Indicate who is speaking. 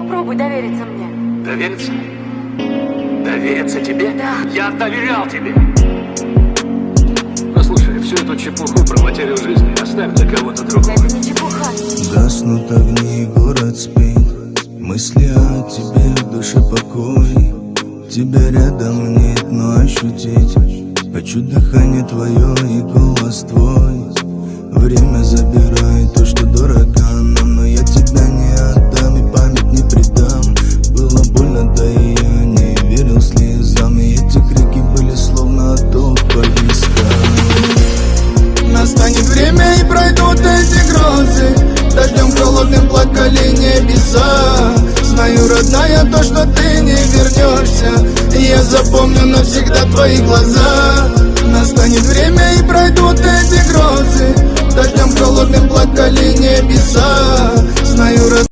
Speaker 1: Попробуй довериться мне.
Speaker 2: Довериться? Довериться тебе?
Speaker 1: Да.
Speaker 2: Я доверял тебе. Послушай, всю эту чепуху про потерю жизни оставь для кого-то другого.
Speaker 1: Это не чепуха.
Speaker 3: Гаснут огни, город спит. Мысли о тебе, в душе покой. Тебя рядом нет, но ощутить хочу дыхание твое и голос твой. Время забирает то, что дорого нам, но я тебя не отдам и память не предам. Было больно, да и я не верил слезам, и эти крики были словно отток по вискам. Настанет время и пройдут эти грозы, дождем холодным плакали небеса. Знаю, родная, то, что ты не вернешься, я запомню навсегда твои глаза. Настанет время и пройдут эти грозы, дождем холодным плакали небеса. Знаю,